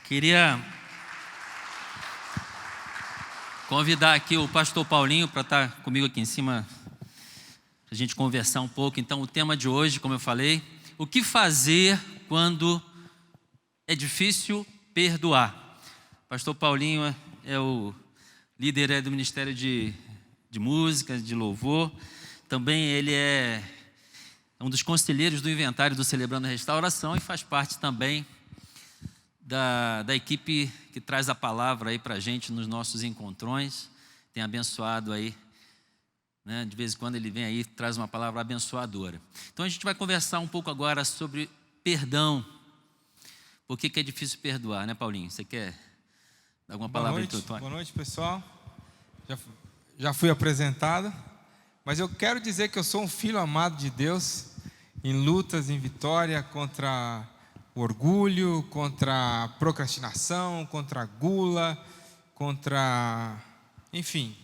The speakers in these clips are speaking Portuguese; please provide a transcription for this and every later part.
Queria convidar aqui o pastor Paulinho para estar comigo aqui em cima, para a gente conversar um pouco. Então, o tema de hoje, como eu falei, o que fazer quando é difícil perdoar. Pastor Paulinho é o líder do Ministério de Música, de Louvor. Também ele é um dos conselheiros do inventário do Celebrando a Restauração e faz parte também da equipe que traz a palavra aí para a gente nos nossos encontrões. Tem abençoado aí, né? De vez em quando ele vem aí e traz uma palavra abençoadora. Então a gente vai conversar um pouco agora sobre perdão. Por que é difícil perdoar, né, Paulinho? Você quer dar alguma palavra aí? Boa noite, pessoal. Já fui apresentado, mas eu quero dizer que eu sou um filho amado de Deus, em lutas, em vitória contra o orgulho, contra a procrastinação, contra a gula, enfim,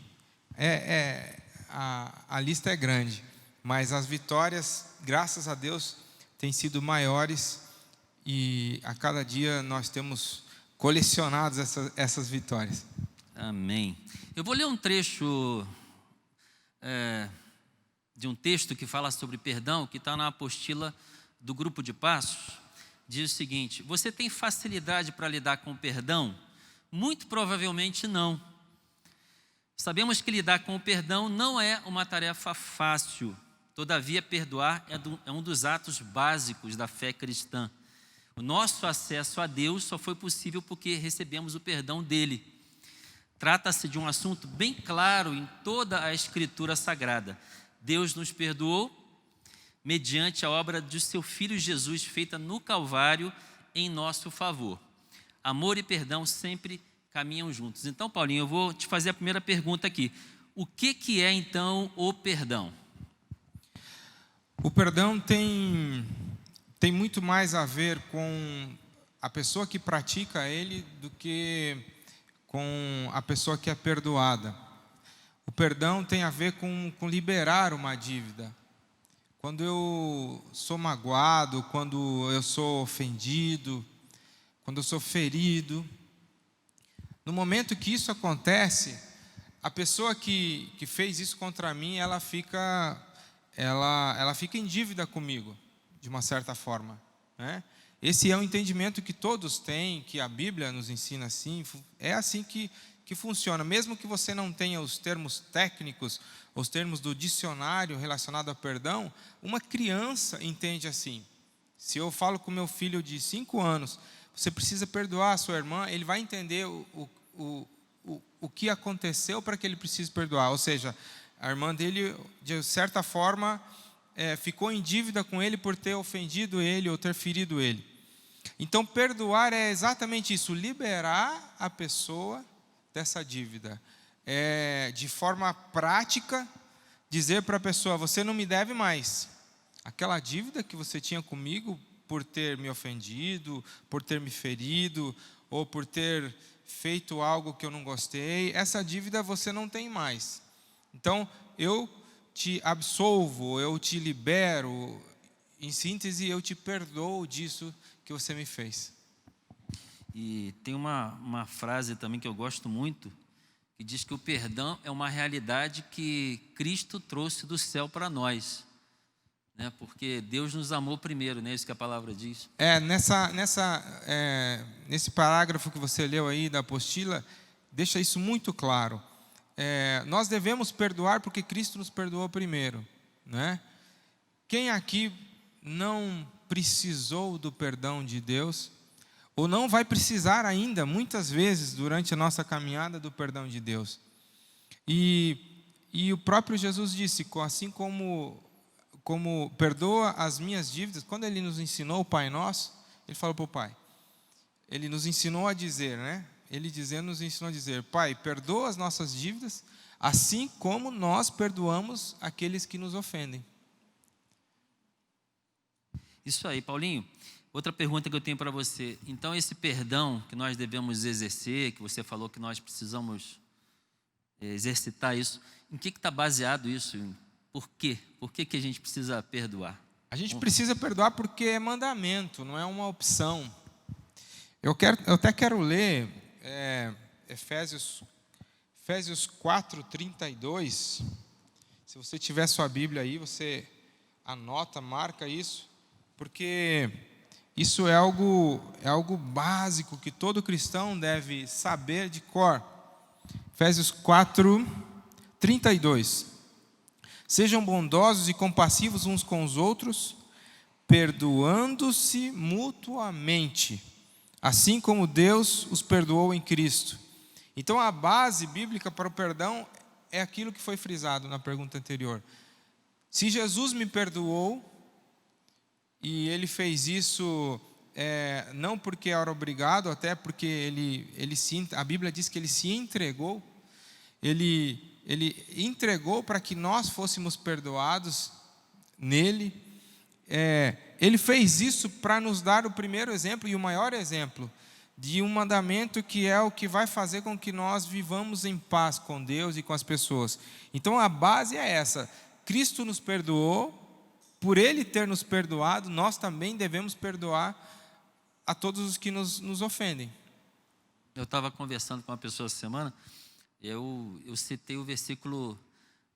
a lista é grande, mas as vitórias, graças a Deus, têm sido maiores e a cada dia nós temos colecionado essas vitórias. Amém. Eu vou ler um trecho de um texto que fala sobre perdão, que está na apostila do Grupo de Passos. Diz o seguinte: você tem facilidade para lidar com o perdão? Muito provavelmente não. Sabemos que lidar com o perdão não é uma tarefa fácil. Todavia, perdoar é um dos atos básicos da fé cristã. O nosso acesso a Deus só foi possível porque recebemos o perdão dele. Trata-se de um assunto bem claro em toda a Escritura Sagrada. Deus nos perdoou mediante a obra de seu Filho Jesus, feita no Calvário em nosso favor. Amor e perdão sempre caminham juntos. Então, Paulinho, eu vou te fazer a primeira pergunta aqui. O que é, então, o perdão? O perdão tem muito mais a ver com a pessoa que pratica ele do que com a pessoa que é perdoada. O perdão tem a ver com liberar uma dívida. Quando eu sou magoado, quando eu sou ofendido, quando eu sou ferido, no momento que isso acontece, a pessoa que fez isso contra mim, ela fica em dívida comigo, de uma certa forma, né? Esse é o entendimento que todos têm, que a Bíblia nos ensina assim, é assim que funciona. Mesmo que você não tenha os termos técnicos, os termos do dicionário relacionado a perdão, uma criança entende assim. Se eu falo com meu filho de 5 anos, você precisa perdoar a sua irmã, ele vai entender o que aconteceu para que ele precise perdoar. Ou seja, a irmã dele, de certa forma, ficou em dívida com ele por ter ofendido ele ou ter ferido ele. Então, perdoar é exatamente isso, liberar a pessoa dessa dívida. De forma prática, dizer para a pessoa: você não me deve mais. Aquela dívida que você tinha comigo por ter me ofendido, por ter me ferido, ou por ter feito algo que eu não gostei, essa dívida você não tem mais. Então, eu te absolvo, eu te libero, em síntese, eu te perdoo disso que você me fez. E tem uma frase também que eu gosto muito, que diz que o perdão é uma realidade que Cristo trouxe do céu para nós, né? Porque Deus nos amou primeiro, não é isso que a palavra diz? Nesse parágrafo que você leu aí da apostila, deixa isso muito claro. Nós devemos perdoar porque Cristo nos perdoou primeiro, né? Quem aqui não precisou do perdão de Deus, ou não vai precisar ainda, muitas vezes, durante a nossa caminhada, do perdão de Deus? E o próprio Jesus disse, assim como perdoa as minhas dívidas, quando Ele nos ensinou o Pai Nosso, Ele falou para o Pai, Ele nos ensinou a dizer, né? Ele dizendo, nos ensinou a dizer: Pai, perdoa as nossas dívidas, assim como nós perdoamos aqueles que nos ofendem. Isso aí, Paulinho. Outra pergunta que eu tenho para você. Então, esse perdão que nós devemos exercer, que você falou que nós precisamos exercitar isso, em que está baseado isso? Por quê? Por que a gente precisa perdoar? A gente precisa perdoar porque é mandamento, não é uma opção. Eu até quero ler Efésios 4:32. Se você tiver sua Bíblia aí, você anota, marca isso, porque isso é algo básico que todo cristão deve saber de cor. Efésios 4:32. Sejam bondosos e compassivos uns com os outros, perdoando-se mutuamente, assim como Deus os perdoou em Cristo. Então a base bíblica para o perdão é aquilo que foi frisado na pergunta anterior. Se Jesus me perdoou, e Ele fez isso não porque era obrigado, até porque a Bíblia diz que Ele se entregou, Ele entregou para que nós fôssemos perdoados nele. Ele fez isso para nos dar o primeiro exemplo e o maior exemplo de um mandamento que é o que vai fazer com que nós vivamos em paz com Deus e com as pessoas. Então a base é essa: Cristo nos perdoou, por Ele ter nos perdoado, nós também devemos perdoar a todos os que nos ofendem. Eu estava conversando com uma pessoa essa semana, eu citei o versículo,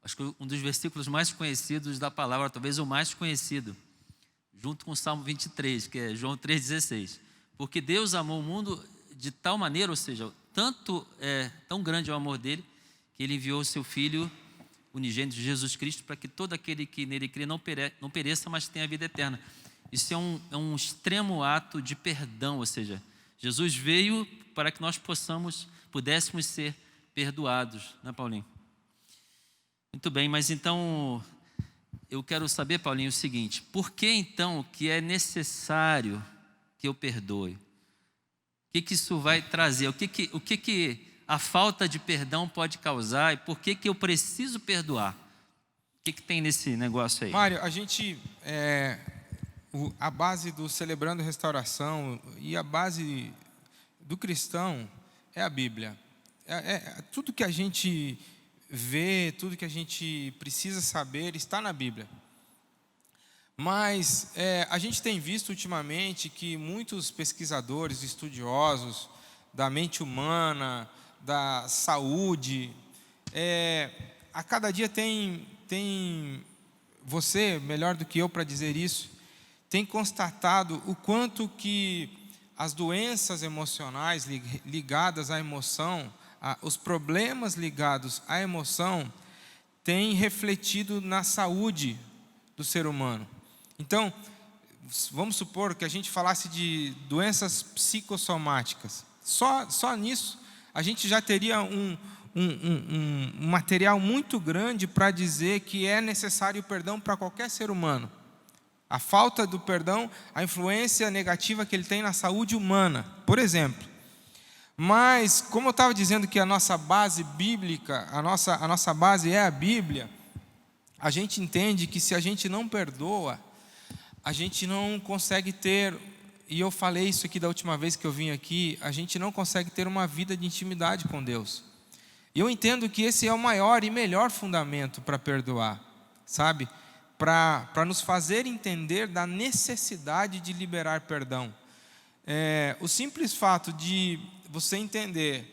acho que um dos versículos mais conhecidos da palavra, talvez o mais conhecido, junto com o Salmo 23, que é João 3,16. Porque Deus amou o mundo de tal maneira, ou seja, tão grande é o amor dele, que ele enviou o seu Filho unigênito, Jesus Cristo, para que todo aquele que nele crê não pereça, mas tenha a vida eterna. Isso é um extremo ato de perdão, ou seja, Jesus veio para que nós pudéssemos ser perdoados, né, Paulinho? Muito bem, mas então eu quero saber, Paulinho, o seguinte: por que então que é necessário que eu perdoe? O que isso vai trazer? O que a falta de perdão pode causar? E por que eu preciso perdoar? O que tem nesse negócio aí? Mário, a base do Celebrando Restauração e a base do cristão é a Bíblia. Tudo que a gente vê, tudo que a gente precisa saber está na Bíblia. Mas a gente tem visto ultimamente que muitos pesquisadores, estudiosos da mente humana, da saúde, a cada dia tem você, melhor do que eu para dizer isso, tem constatado o quanto que as doenças emocionais ligadas à emoção, os problemas ligados à emoção, têm refletido na saúde do ser humano. Então, vamos supor que a gente falasse de doenças psicossomáticas. Só nisso, a gente já teria um material muito grande para dizer que é necessário o perdão para qualquer ser humano. A falta do perdão, a influência negativa que ele tem na saúde humana, por exemplo. Mas, como eu estava dizendo que a nossa base bíblica, a nossa base é a Bíblia, a gente entende que se a gente não perdoa, a gente não consegue ter, e eu falei isso aqui da última vez que eu vim aqui, a gente não consegue ter uma vida de intimidade com Deus. E eu entendo que esse é o maior e melhor fundamento para perdoar, sabe? Para nos fazer entender da necessidade de liberar perdão. O simples fato de você entender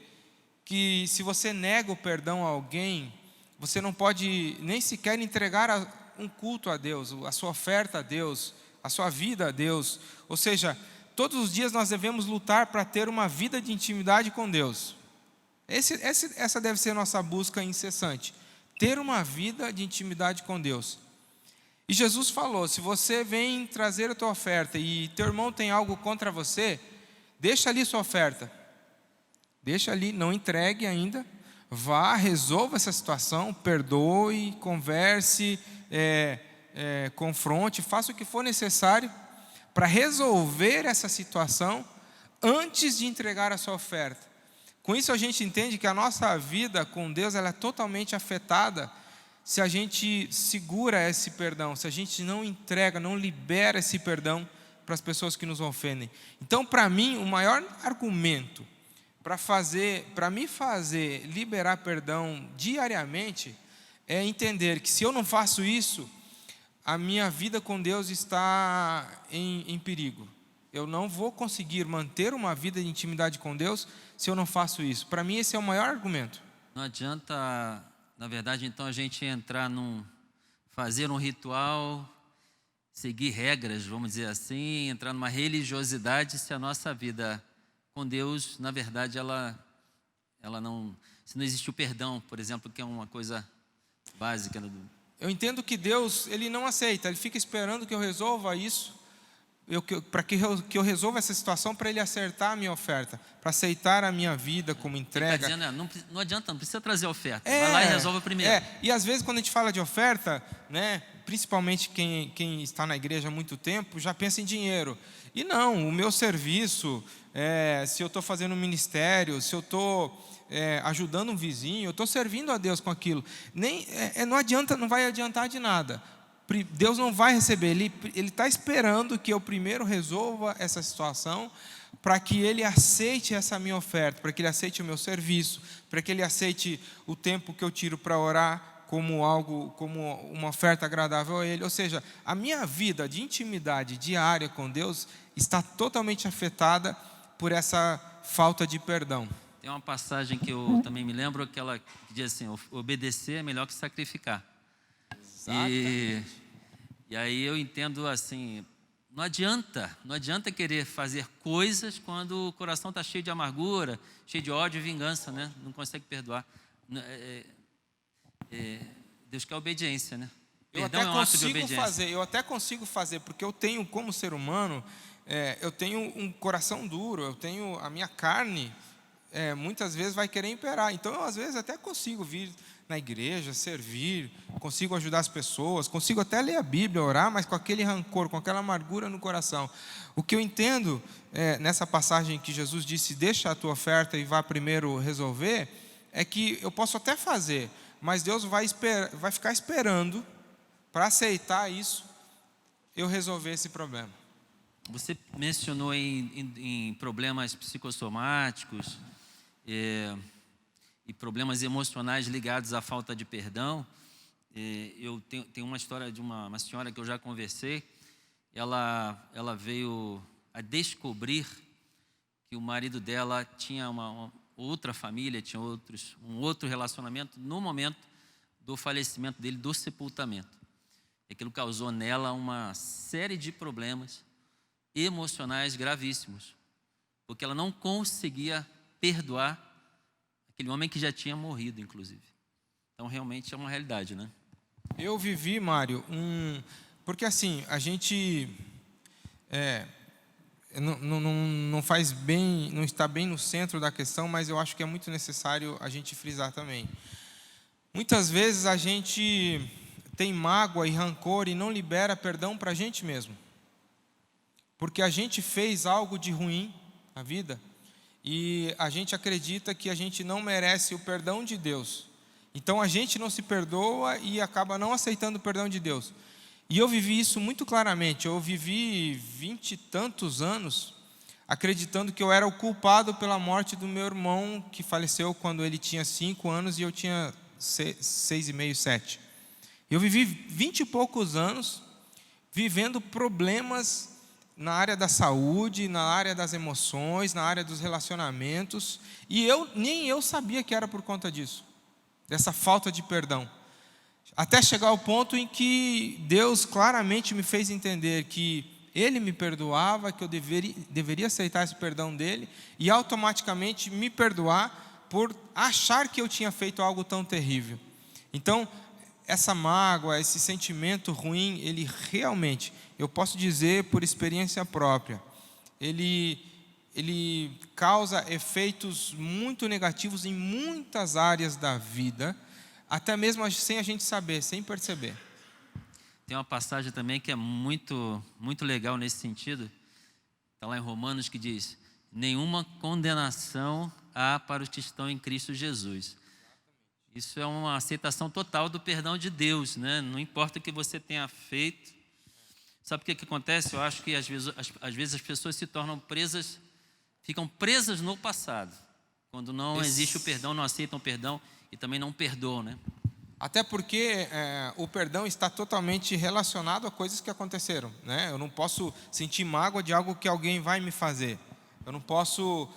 que se você nega o perdão a alguém, você não pode nem sequer entregar um culto a Deus, a sua oferta a Deus, a sua vida a Deus. Ou seja, todos os dias nós devemos lutar para ter uma vida de intimidade com Deus. Essa deve ser a nossa busca incessante, ter uma vida de intimidade com Deus. E Jesus falou: se você vem trazer a tua oferta e teu irmão tem algo contra você, deixa ali sua oferta. Deixa ali, não entregue ainda. Vá, resolva essa situação, perdoe, converse, confronte, faça o que for necessário para resolver essa situação antes de entregar a sua oferta. Com isso a gente entende que a nossa vida com Deus ela é totalmente afetada se a gente segura esse perdão, se a gente não entrega, não libera esse perdão para as pessoas que nos ofendem. Então, para mim, o maior argumento para me fazer liberar perdão diariamente é entender que se eu não faço isso, a minha vida com Deus está em perigo. Eu não vou conseguir manter uma vida de intimidade com Deus se eu não faço isso. Para mim, esse é o maior argumento. Não adianta, na verdade, então a gente fazer um ritual, seguir regras, vamos dizer assim, entrar numa religiosidade, se a nossa vida com Deus, na verdade, se não existe o perdão, por exemplo, que é uma coisa básica. Eu entendo que Deus, Ele não aceita, Ele fica esperando que eu resolva isso, para que eu resolva essa situação, para Ele acertar a minha oferta, para aceitar a minha vida como entrega. Ele está dizendo, não adianta, não precisa trazer oferta, vai lá e resolve primeiro. E às vezes quando a gente fala de oferta, né, principalmente quem está na igreja há muito tempo, já pensa em dinheiro. E não, o meu serviço, se eu estou fazendo um ministério, se eu estou ajudando um vizinho, eu estou servindo a Deus com aquilo. Não vai adiantar de nada. Deus não vai receber, Ele está esperando que eu primeiro resolva essa situação, para que Ele aceite essa minha oferta, para que Ele aceite o meu serviço, para que Ele aceite o tempo que eu tiro para orar como uma oferta agradável a Ele. Ou seja, a minha vida de intimidade diária com Deus está totalmente afetada por essa falta de perdão. Tem uma passagem que eu também me lembro, que diz assim, obedecer é melhor que sacrificar. E aí eu entendo assim, não adianta querer fazer coisas quando o coração está cheio de amargura, cheio de ódio e vingança, né? Não consegue perdoar. Deus quer obediência, né? Perdão é um ato de obediência. Eu até consigo fazer, porque eu tenho, como ser humano, eu tenho um coração duro, a minha carne, muitas vezes vai querer imperar. Então, eu às vezes até consigo vir na igreja, servir, consigo ajudar as pessoas, consigo até ler a Bíblia, orar, mas com aquele rancor, com aquela amargura no coração. O que eu entendo nessa passagem que Jesus disse, deixa a tua oferta e vá primeiro resolver, é que eu posso até fazer, mas Deus vai ficar esperando para aceitar isso, eu resolver esse problema. Você mencionou em problemas psicossomáticos, e problemas emocionais ligados à falta de perdão. Eu tenho uma história de uma senhora que eu já conversei. Ela veio a descobrir que o marido dela tinha uma outra família, tinha um outro relacionamento no momento do falecimento dele, do sepultamento. E aquilo causou nela uma série de problemas emocionais gravíssimos, porque ela não conseguia perdoar aquele homem que já tinha morrido, inclusive. Então, realmente é uma realidade, né? Eu vivi, Mário, porque assim, a gente não faz bem, não está bem no centro da questão, mas eu acho que é muito necessário a gente frisar também. Muitas vezes a gente tem mágoa e rancor e não libera perdão para a gente mesmo, porque a gente fez algo de ruim na vida, e a gente acredita que a gente não merece o perdão de Deus. Então a gente não se perdoa e acaba não aceitando o perdão de Deus. E eu vivi isso muito claramente. Eu vivi 20 e tantos anos acreditando que eu era o culpado pela morte do meu irmão, que faleceu quando ele tinha 5 anos e eu tinha 6,5, 7. Eu vivi 20 e poucos anos vivendo problemas na área da saúde, na área das emoções, na área dos relacionamentos, e nem eu sabia que era por conta disso, dessa falta de perdão. Até chegar ao ponto em que Deus claramente me fez entender que Ele me perdoava, que eu deveria aceitar esse perdão dEle, e automaticamente me perdoar por achar que eu tinha feito algo tão terrível. Então, essa mágoa, esse sentimento ruim, ele realmente, eu posso dizer por experiência própria, ele causa efeitos muito negativos em muitas áreas da vida, até mesmo sem a gente saber, sem perceber. Tem uma passagem também que é muito, muito legal nesse sentido. Está lá em Romanos, que diz: nenhuma condenação há para os que estão em Cristo Jesus. Isso é uma aceitação total do perdão de Deus, né? Não importa o que você tenha feito. Sabe o que acontece? Eu acho que às vezes as pessoas se tornam ficam presas no passado. Quando não existe o perdão, não aceitam o perdão e também não perdoam, né? Até porque o perdão está totalmente relacionado a coisas que aconteceram, né? Eu não posso sentir mágoa de algo que alguém vai me fazer. Eu não posso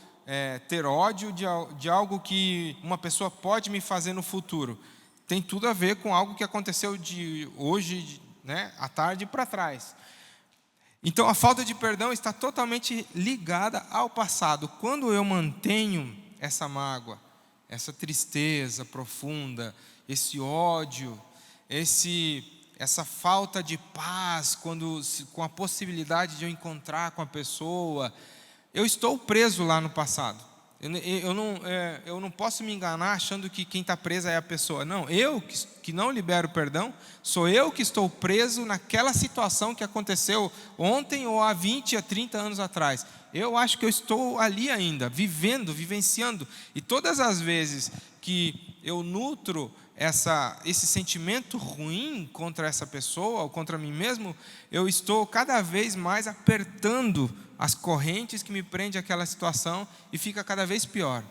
ter ódio de algo que uma pessoa pode me fazer no futuro. Tem tudo a ver com algo que aconteceu de hoje, né, à tarde para trás. Então, a falta de perdão está totalmente ligada ao passado. Quando eu mantenho essa mágoa, essa tristeza profunda, esse ódio, essa falta de paz, com a possibilidade de eu encontrar com a pessoa, eu estou preso lá no passado. Eu não posso me enganar achando que quem está preso é a pessoa. Não, eu que não libero perdão, sou eu que estou preso naquela situação que aconteceu ontem ou há 20, há 30 anos atrás. Eu acho que eu estou ali ainda, vivenciando. E todas as vezes que eu nutro esse sentimento ruim contra essa pessoa ou contra mim mesmo, eu estou cada vez mais apertando as correntes que me prendem àquela situação e fica cada vez pior.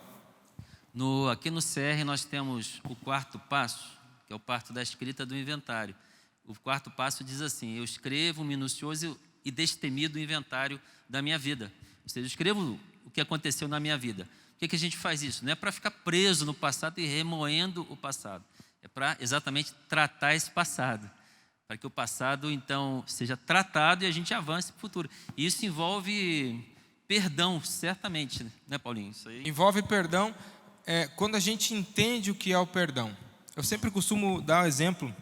Aqui no CR nós temos o quarto passo, que é o passo da escrita do inventário. O quarto passo diz assim: eu escrevo minucioso e destemido inventário da minha vida. Ou seja, eu escrevo o que aconteceu na minha vida. Por que a gente faz isso? Não é para ficar preso no passado e remoendo o passado. É para exatamente tratar esse passado. Para que o passado, então, seja tratado e a gente avance para o futuro. E isso envolve perdão, certamente, né, Paulinho? Isso aí. Envolve perdão quando a gente entende o que é o perdão. Eu sempre costumo dar um exemplo.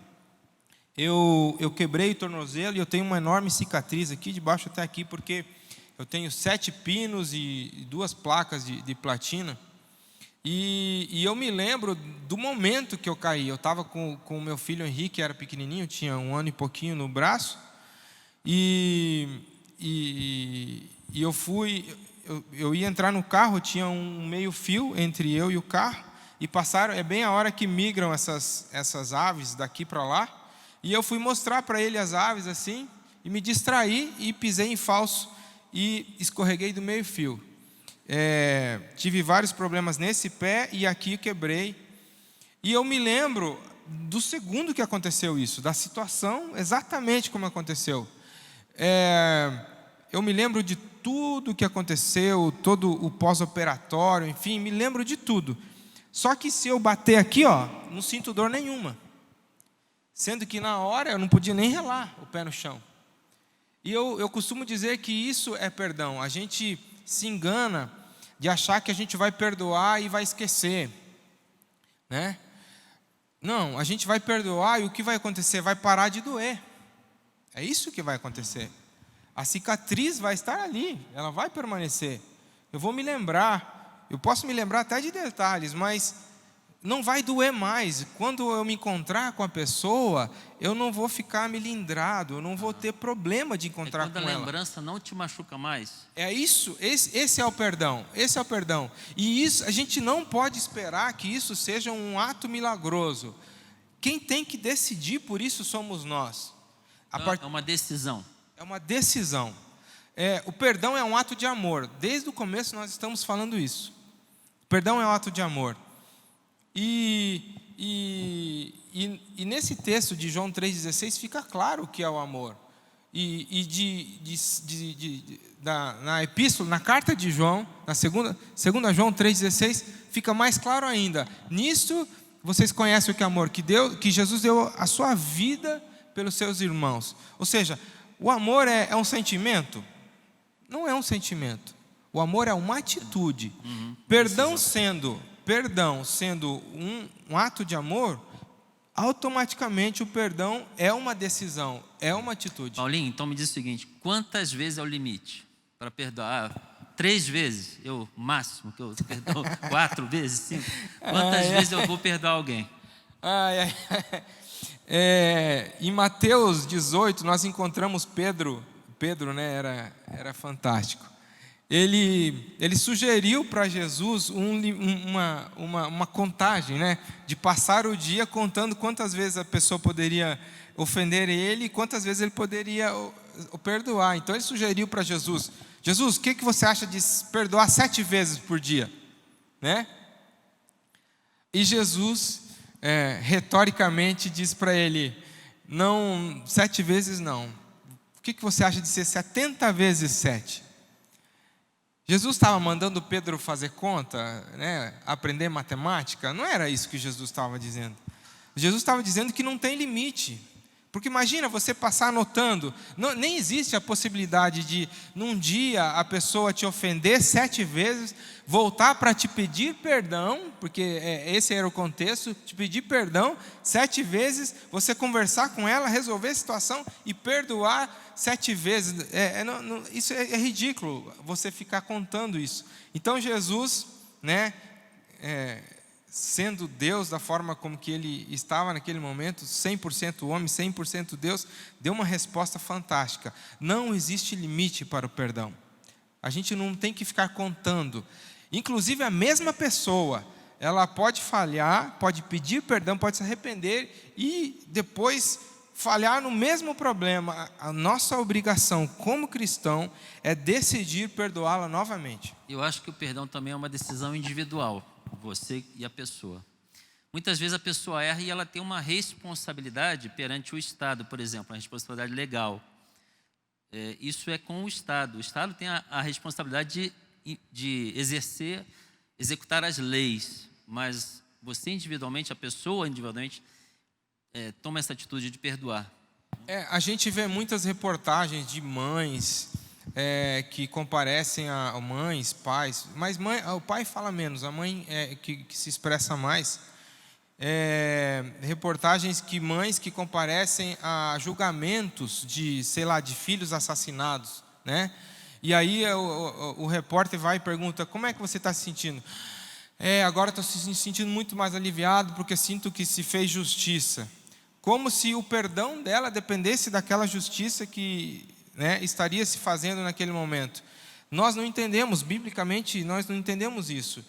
Eu quebrei o tornozelo e eu tenho uma enorme cicatriz aqui, de baixo até aqui, porque eu tenho 7 pinos e 2 placas de platina. E eu me lembro do momento que eu caí. Eu estava com o meu filho Henrique, era pequenininho, tinha 1 ano e pouquinho no braço. E eu ia entrar no carro, tinha um meio fio entre eu e o carro. E passaram, é bem a hora que migram essas aves daqui para lá. E eu fui mostrar para ele as aves assim, e me distraí e pisei em falso e escorreguei do meio fio. Tive vários problemas nesse pé e aqui quebrei. E eu me lembro do segundo que aconteceu isso, da situação exatamente como aconteceu. Eu me lembro de tudo que aconteceu, todo o pós-operatório, enfim, me lembro de tudo. Só que se eu bater aqui, não sinto dor nenhuma. Sendo que na hora eu não podia nem relar o pé no chão. E eu costumo dizer que isso é perdão. A gente se engana de achar que a gente vai perdoar e vai esquecer, né? Não, a gente vai perdoar e o que vai acontecer? Vai parar de doer. É isso que vai acontecer. A cicatriz vai estar ali, ela vai permanecer. Eu vou me lembrar, eu posso me lembrar até de detalhes, mas não vai doer mais. Quando eu me encontrar com a pessoa, eu não vou ficar melindrado, eu não vou ter problema de encontrar com ela. Quando a lembrança não te machuca mais. É isso, esse é o perdão, esse é o perdão. E isso, a gente não pode esperar que isso seja um ato milagroso. Quem tem que decidir por isso somos nós. É uma decisão. É uma decisão. O perdão é um ato de amor. Desde o começo nós estamos falando isso. O perdão é um ato de amor. E nesse texto de João 3,16 fica claro o que é o amor. Na epístola, na carta de João, na segunda João 3,16, fica mais claro ainda. Nisso vocês conhecem o que é amor, que Jesus deu a sua vida pelos seus irmãos. Ou seja, o amor é um sentimento? Não é um sentimento. O amor é uma atitude. Perdão sendo um ato de amor, automaticamente o perdão é uma decisão, é uma atitude. Paulinho, então me diz o seguinte: quantas vezes é o limite para perdoar? 3 vezes? Máximo que eu perdoo? 4 vezes? 5? Quantas vezes eu vou perdoar alguém? Em Mateus 18 nós encontramos Pedro, né, era fantástico. Ele sugeriu para Jesus uma contagem, né, de passar o dia contando quantas vezes a pessoa poderia ofender ele e quantas vezes ele poderia o perdoar. Então ele sugeriu para Jesus: Jesus, o que você acha de perdoar 7 vezes por dia? Né? E Jesus retoricamente diz para ele, não, 7 vezes não. O que você acha de ser 70 vezes 7? Jesus estava mandando Pedro fazer conta, né, aprender matemática? Não era isso que Jesus estava dizendo. Jesus estava dizendo que não tem limite. Porque imagina você passar anotando, nem existe a possibilidade de, num dia, a pessoa te ofender 7 vezes, voltar para te pedir perdão, porque esse era o contexto, te pedir perdão 7 vezes, você conversar com ela, resolver a situação e perdoar 7 vezes. Isso é ridículo, você ficar contando isso. Então Jesus, né, sendo Deus da forma como que Ele estava naquele momento, 100% homem, 100% Deus, deu uma resposta fantástica. Não existe limite para o perdão. A gente não tem que ficar contando. Inclusive a mesma pessoa, ela pode falhar, pode pedir perdão, pode se arrepender e depois falhar no mesmo problema. A nossa obrigação como cristão é decidir perdoá-la novamente. Eu acho que o perdão também é uma decisão individual, você e a pessoa. Muitas vezes a pessoa erra e ela tem uma responsabilidade perante o Estado, por exemplo, uma responsabilidade legal. Isso é com o Estado. O Estado tem a responsabilidade de executar as leis, mas você individualmente, a pessoa individualmente, toma essa atitude de perdoar. A gente vê muitas reportagens de mães que comparecem a mães, pais, mas o pai fala menos, a mãe que se expressa mais. Reportagens que mães que comparecem a julgamentos de, sei lá, de filhos assassinados, né? E aí o repórter vai e pergunta, como é que você está se sentindo? Agora estou se sentindo muito mais aliviado porque sinto que se fez justiça. Como se o perdão dela dependesse daquela justiça que, né, estaria se fazendo naquele momento. Nós não entendemos, biblicamente, nós não entendemos isso.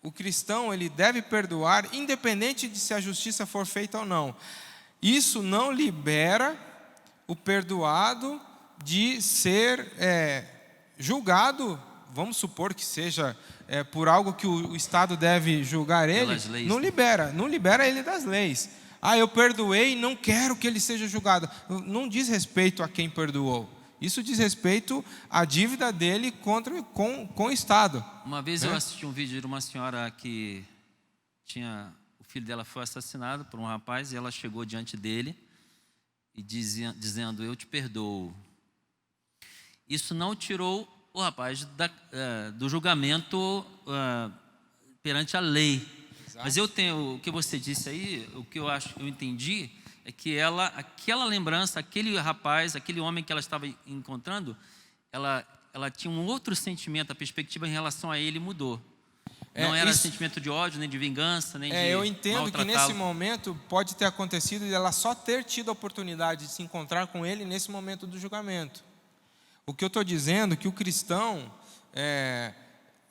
O cristão, ele deve perdoar, independente de se a justiça for feita ou não. Isso não libera o perdoado de ser julgado, vamos supor que seja por algo que o Estado deve julgar ele, leis, não libera ele das leis. Eu perdoei e não quero que ele seja julgado. Não diz respeito a quem perdoou. Isso diz respeito à dívida dele com o Estado. Uma vez eu assisti um vídeo de uma senhora que o filho dela foi assassinado por um rapaz e ela chegou diante dele e dizendo, eu te perdoo. Isso não tirou o rapaz do julgamento perante a lei. Exato. Mas o que você disse aí, o que eu entendi, é que aquela lembrança, aquele rapaz, aquele homem que ela estava encontrando, ela tinha um outro sentimento, a perspectiva em relação a ele mudou. Não era sentimento de ódio, nem de vingança, nem de eu entendo que nesse maltratá-lo. momento pode ter acontecido de ela só ter tido a oportunidade de se encontrar com ele nesse momento do julgamento. O que eu estou dizendo é que o cristão,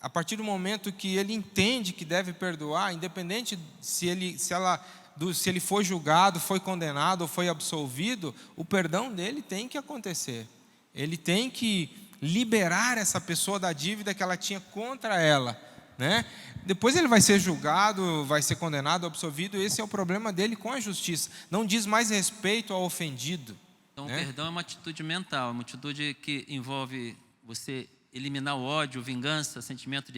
a partir do momento que ele entende que deve perdoar, independente se ele foi julgado, foi condenado ou foi absolvido, o perdão dele tem que acontecer. Ele tem que liberar essa pessoa da dívida que ela tinha contra ela, né? Depois ele vai ser julgado, vai ser condenado, absolvido. Esse é o problema dele com a justiça. Não diz mais respeito ao ofendido. Então, o perdão é uma atitude mental, uma atitude que envolve você eliminar o ódio, vingança, sentimento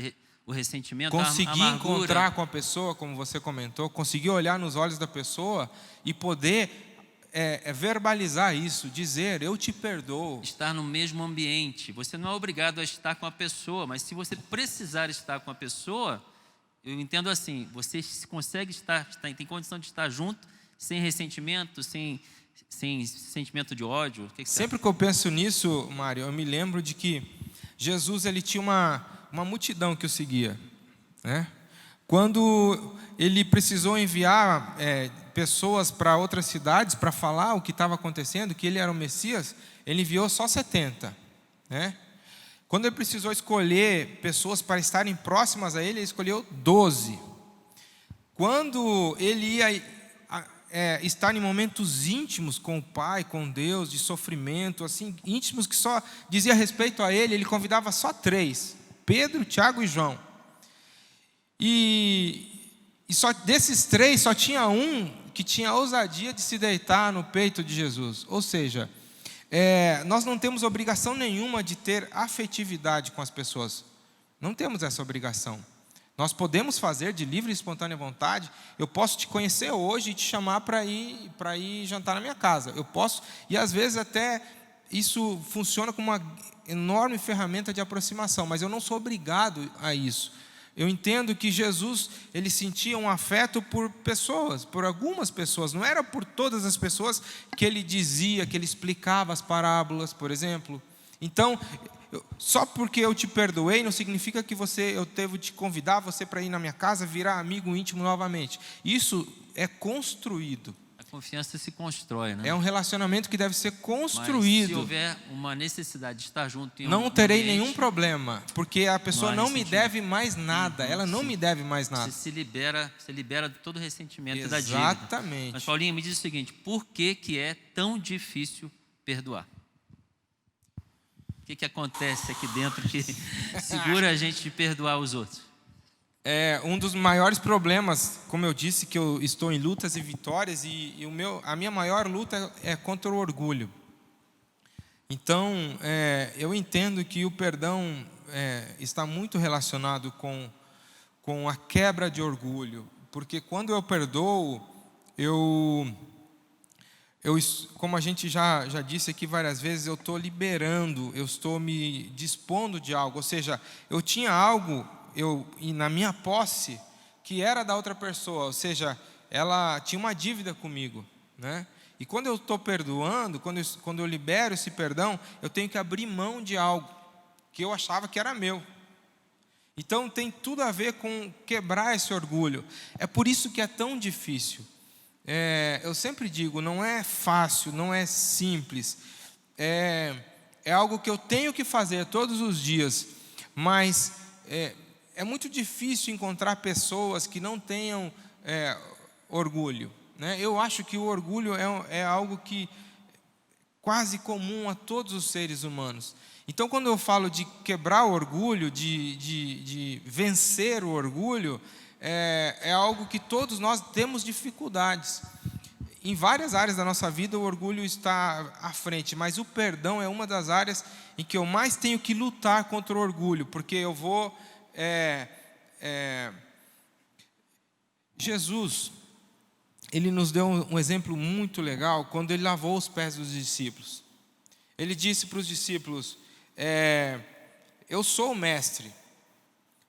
o ressentimento, conseguir a amargura. Encontrar com a pessoa, como você comentou, conseguir olhar nos olhos da pessoa e poder verbalizar isso, dizer, eu te perdoo. Estar no mesmo ambiente. Você não é obrigado a estar com a pessoa, mas se você precisar estar com a pessoa, eu entendo assim, você consegue tem condição de estar junto, sem ressentimento, sem sentimento de ódio. Sempre que eu penso nisso, Mário, eu me lembro de que Jesus, ele tinha uma multidão que o seguia, né? Quando ele precisou enviar pessoas para outras cidades para falar o que estava acontecendo, que ele era o Messias, ele enviou só 70, né? Quando ele precisou escolher pessoas para estarem próximas a ele escolheu 12. Quando ele ia estar em momentos íntimos com o Pai, com Deus, de sofrimento, assim, íntimos que só dizia respeito a ele convidava só 3, Pedro, Tiago e João. E E só desses 3, só tinha um que tinha a ousadia de se deitar no peito de Jesus. Ou seja, nós não temos obrigação nenhuma de ter afetividade com as pessoas. Não temos essa obrigação. Nós podemos fazer de livre e espontânea vontade. Eu posso te conhecer hoje e te chamar para ir jantar na minha casa. Eu posso, e às vezes até isso funciona como uma enorme ferramenta de aproximação, mas eu não sou obrigado a isso. Eu entendo que Jesus, ele sentia um afeto por pessoas, por algumas pessoas. Não era por todas as pessoas que ele dizia, que ele explicava as parábolas, por exemplo. Então, só porque eu te perdoei, não significa que eu devo te convidar você para ir na minha casa, virar amigo íntimo novamente. Isso é construído. A confiança se constrói, né? É um relacionamento que deve ser construído. Mas se houver uma necessidade de estar junto em não terei nenhum problema, porque a pessoa não me deve mais nada. Ela não me deve mais nada. Você libera de todo o ressentimento da dívida. Exatamente. Mas Paulinho, me diz o seguinte: por que é tão difícil perdoar? O que acontece aqui dentro que segura a gente de perdoar os outros? Um dos maiores problemas, como eu disse, que eu estou em lutas e vitórias, e a minha maior luta é contra o orgulho. Então, eu entendo que o perdão está muito relacionado com a quebra de orgulho, porque quando eu perdoo, como a gente já disse aqui várias vezes, eu estou liberando, eu estou me dispondo de algo, ou seja, eu tinha algo e na minha posse que era da outra pessoa, ou seja, ela tinha uma dívida comigo, né? E quando eu estou perdoando, quando eu libero esse perdão, eu tenho que abrir mão de algo que eu achava que era meu. Então tem tudo a ver com quebrar esse orgulho. É por isso que é tão difícil. Eu sempre digo, não é fácil, não é simples. É algo que eu tenho que fazer todos os dias, mas é muito difícil encontrar pessoas que não tenham orgulho, né? Eu acho que o orgulho é algo que quase comum a todos os seres humanos. Então, quando eu falo de quebrar o orgulho, de vencer o orgulho, é algo que todos nós temos dificuldades. Em várias áreas da nossa vida, o orgulho está à frente, mas o perdão é uma das áreas em que eu mais tenho que lutar contra o orgulho, porque eu vou... Jesus, ele nos deu um exemplo muito legal quando ele lavou os pés dos discípulos. Ele disse para os discípulos: eu sou o mestre,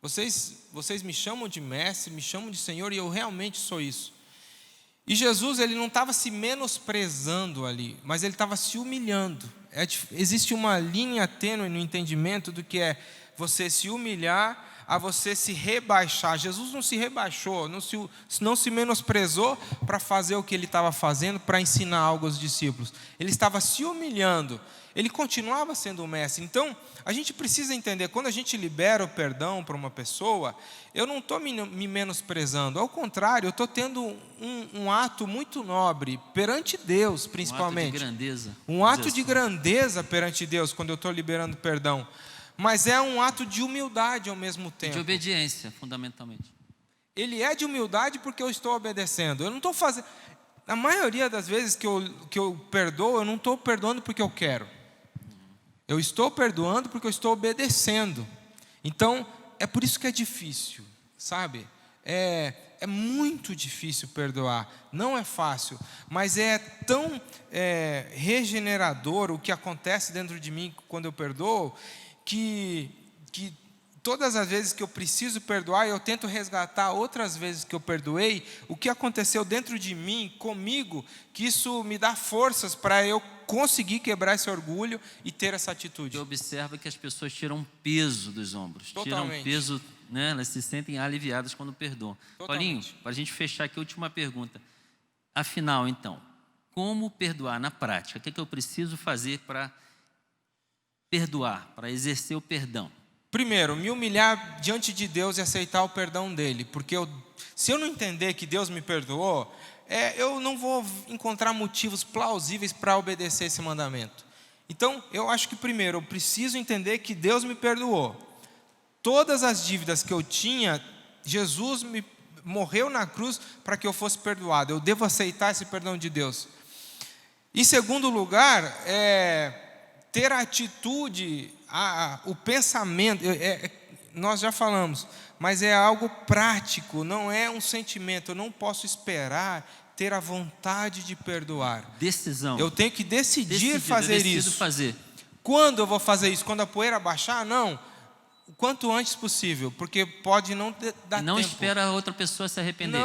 vocês me chamam de mestre, me chamam de Senhor, e eu realmente sou isso. E Jesus, ele não estava se menosprezando ali, mas ele estava se humilhando. Existe uma linha tênue no entendimento do que é você se humilhar a você se rebaixar. Jesus não se rebaixou, não se menosprezou para fazer o que ele estava fazendo, para ensinar algo aos discípulos. Ele estava se humilhando, ele continuava sendo o mestre. Então, a gente precisa entender, quando a gente libera o perdão para uma pessoa, eu não estou me menosprezando, ao contrário, eu estou tendo um ato muito nobre, perante Deus principalmente. Um ato de grandeza. Um ato de grandeza perante Deus, quando eu estou liberando perdão. Mas é um ato de humildade ao mesmo tempo. De obediência, fundamentalmente. Ele é de humildade porque eu estou obedecendo. Eu não estou fazendo... A maioria das vezes que eu perdoo, eu não estou perdoando porque eu quero. Eu estou perdoando porque eu estou obedecendo. Então, é por isso que é difícil, sabe? É muito difícil perdoar. Não é fácil, mas é tão regenerador o que acontece dentro de mim quando eu perdoo, que todas as vezes que eu preciso perdoar, eu tento resgatar outras vezes que eu perdoei, o que aconteceu dentro de mim, comigo, que isso me dá forças para eu conseguir quebrar esse orgulho e ter essa atitude. Você observa que as pessoas tiram peso dos ombros. Totalmente. Tiram peso, né? Elas se sentem aliviadas quando perdoam. Totalmente. Paulinho, para a gente fechar aqui a última pergunta. Afinal, então, como perdoar na prática? O que eu preciso fazer para perdoar, para exercer o perdão? Primeiro, me humilhar diante de Deus e aceitar o perdão dele, porque se eu não entender que Deus me perdoou, eu não vou encontrar motivos plausíveis para obedecer esse mandamento. Então, eu acho que primeiro, eu preciso entender que Deus me perdoou. Todas as dívidas que eu tinha, Jesus morreu na cruz para que eu fosse perdoado. Eu devo aceitar esse perdão de Deus. Em segundo lugar, ter a atitude, o pensamento, nós já falamos, mas é algo prático, não é um sentimento. Eu não posso esperar ter a vontade de perdoar. Decisão. Eu tenho que decidir fazer isso. Fazer. Quando eu vou fazer isso? Quando a poeira baixar? Não. O quanto antes possível, porque pode não dar tempo. Não espera a outra pessoa se arrepender.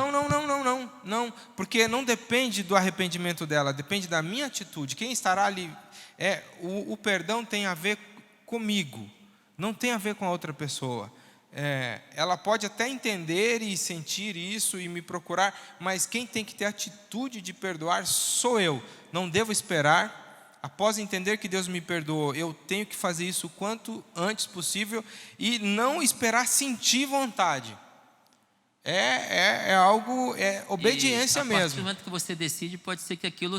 Não, porque não depende do arrependimento dela, depende da minha atitude. Quem estará ali, o perdão tem a ver comigo, não tem a ver com a outra pessoa. Ela pode até entender e sentir isso e me procurar, mas quem tem que ter a atitude de perdoar sou eu. Não devo esperar. Após entender que Deus me perdoou, eu tenho que fazer isso o quanto antes possível e não esperar sentir vontade. Algo, obediência mesmo. A partir do momento que você decide, pode ser que aquilo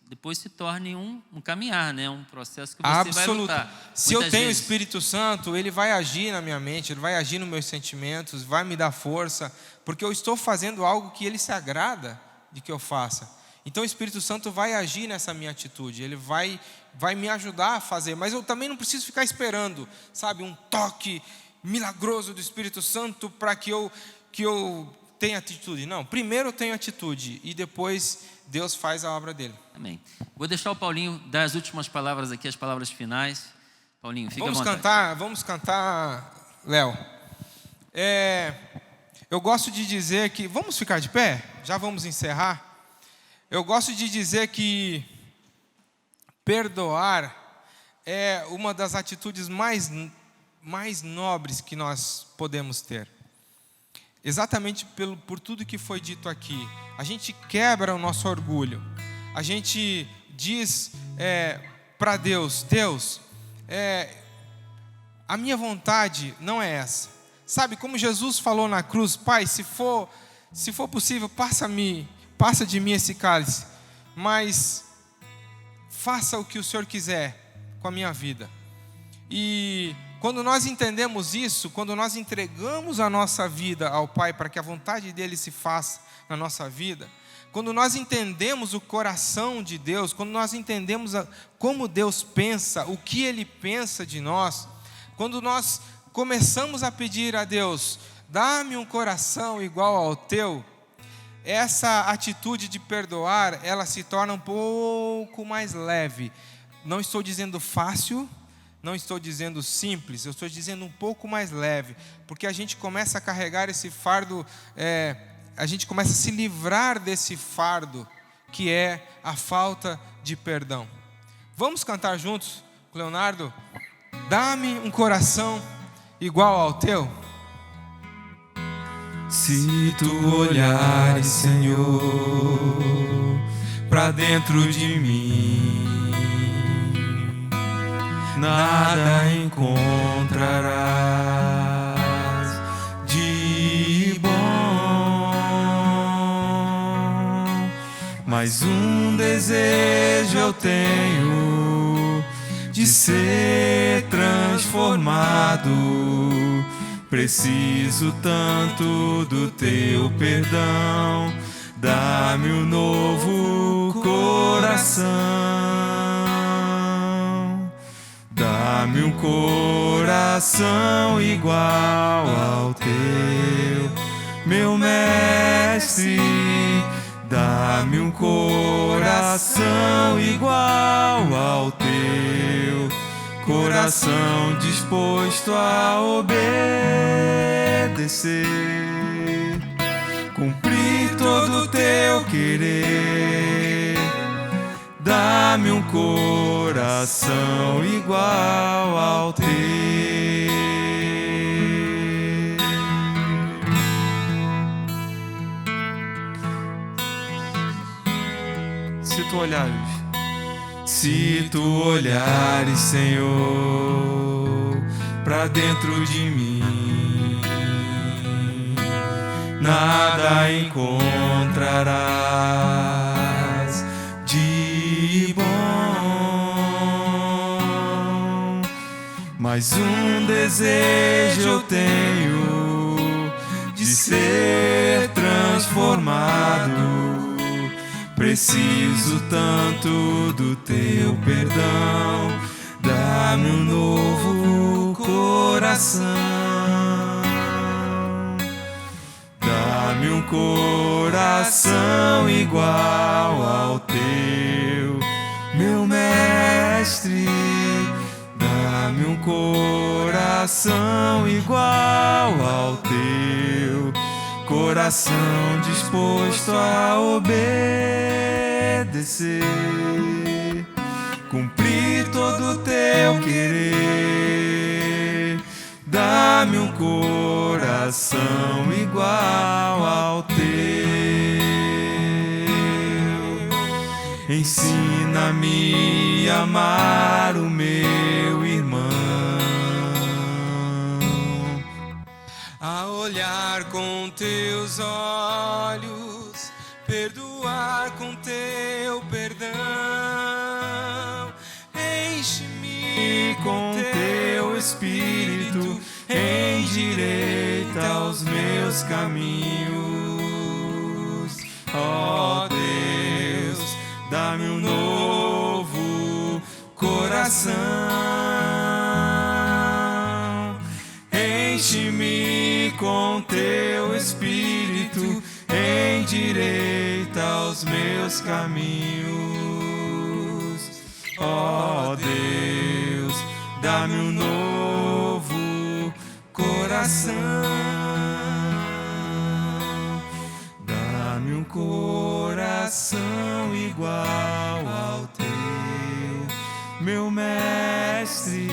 depois se torne um caminhar, né? Um processo que você vai lutar. Se eu tenho o Espírito Santo, Ele vai agir na minha mente, Ele vai agir nos meus sentimentos, vai me dar força, porque eu estou fazendo algo que Ele se agrada de que eu faça. Então o Espírito Santo vai agir nessa minha atitude, Ele vai me ajudar a fazer, mas eu também não preciso ficar esperando, sabe, um toque milagroso do Espírito Santo para que eu tenha atitude. Não, primeiro eu tenho atitude e depois Deus faz a obra dele. Amém. Vou deixar o Paulinho dar as últimas palavras aqui, as palavras finais. Paulinho, fica à vontade. Vamos cantar, Léo. Eu gosto de dizer que, vamos ficar de pé? Já vamos encerrar. Eu gosto de dizer que perdoar é uma das atitudes mais nobres que nós podemos ter. Exatamente por tudo que foi dito aqui. A gente quebra o nosso orgulho. A gente diz para Deus, a minha vontade não é essa. Sabe, como Jesus falou na cruz, Pai, se for possível, passa de mim esse cálice, mas faça o que o Senhor quiser com a minha vida. E quando nós entendemos isso, quando nós entregamos a nossa vida ao Pai para que a vontade dele se faça na nossa vida, quando nós entendemos o coração de Deus, quando nós entendemos como Deus pensa, o que Ele pensa de nós, quando nós começamos a pedir a Deus, dá-me um coração igual ao teu, essa atitude de perdoar, ela se torna um pouco mais leve. Não estou dizendo fácil, não estou dizendo simples, eu estou dizendo um pouco mais leve, porque a gente começa a carregar esse fardo, a gente começa a se livrar desse fardo, que é a falta de perdão. Vamos cantar juntos, Leonardo? Dá-me um coração igual ao teu. Se tu olhares, Senhor, para dentro de mim, nada encontrarás de bom, mas um desejo eu tenho de ser transformado. Preciso tanto do teu perdão, dá-me um novo coração, dá-me um coração igual ao teu, meu mestre, dá-me um coração igual ao teu, coração disposto a obedecer, cumprir todo o teu querer. Dá-me um coração igual ao teu. Se tu olhares, Senhor, para dentro de mim, nada encontrarás de bom, mas um desejo eu tenho de ser transformado. preciso tanto do teu perdão. Dá-me um novo coração. Dá-me um coração igual ao teu, meu mestre. Dá-me um coração igual ao teu, coração disposto a obedecer, cumprir todo o teu querer. Dá-me um coração igual ao teu. Ensina-me a amar o meu irmão, a olhar com teus olhos, perdoar com teu perdão. Enche-me com teu Espírito, endireita os meus caminhos. Ó Deus, dá-me um novo coração. Enche-me com teu Espírito, endireita os meus caminhos. Ó Deus, dá-me um novo coração. Dá-me um coração igual ao teu, meu mestre.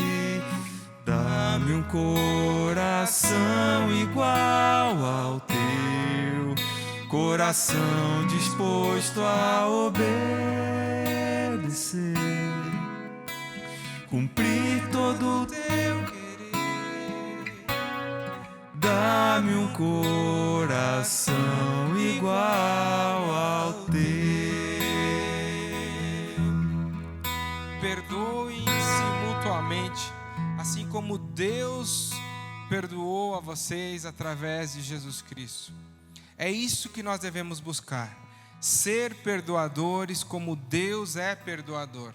Dá-me um coração igual ao teu, coração disposto a obedecer, cumprir todo o teu querer. Dá-me um coração igual ao teu. Perdoem-se mutuamente, assim como Deus perdoou a vocês através de Jesus Cristo. É isso que nós devemos buscar, ser perdoadores como Deus é perdoador.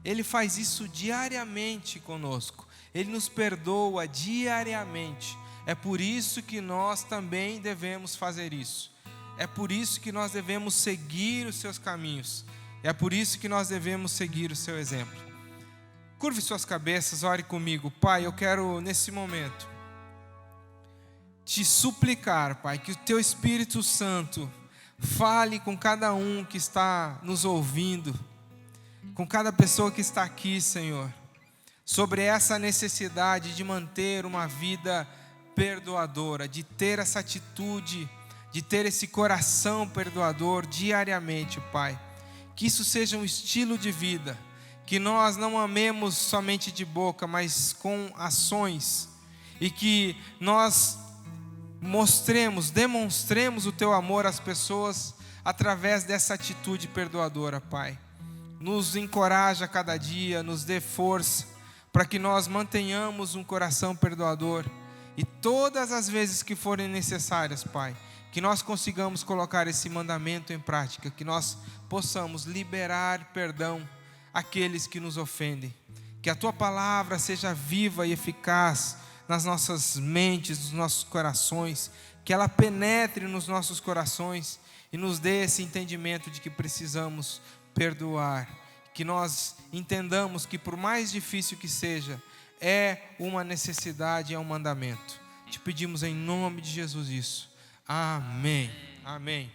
Ele faz isso diariamente conosco, Ele nos perdoa diariamente. É por isso que nós também devemos fazer isso. É por isso que nós devemos seguir os seus caminhos. É por isso que nós devemos seguir o seu exemplo. Curve suas cabeças, ore comigo. Pai, eu quero nesse momento te suplicar, Pai, que o teu Espírito Santo fale com cada um que está nos ouvindo, com cada pessoa que está aqui, Senhor, sobre essa necessidade de manter uma vida perdoadora, de ter essa atitude, de ter esse coração perdoador diariamente, Pai. Que isso seja um estilo de vida, que nós não amemos somente de boca, mas com ações, e que nós demonstremos o teu amor às pessoas através dessa atitude perdoadora, Pai. Nos encoraja a cada dia, nos dê força para que nós mantenhamos um coração perdoador, e todas as vezes que forem necessárias, Pai, que nós consigamos colocar esse mandamento em prática, que nós possamos liberar perdão àqueles que nos ofendem. Que a tua palavra seja viva e eficaz nas nossas mentes, nos nossos corações, que ela penetre nos nossos corações e nos dê esse entendimento de que precisamos perdoar, que nós entendamos que por mais difícil que seja, é uma necessidade, é um mandamento. Te pedimos em nome de Jesus isso. Amém. Amém.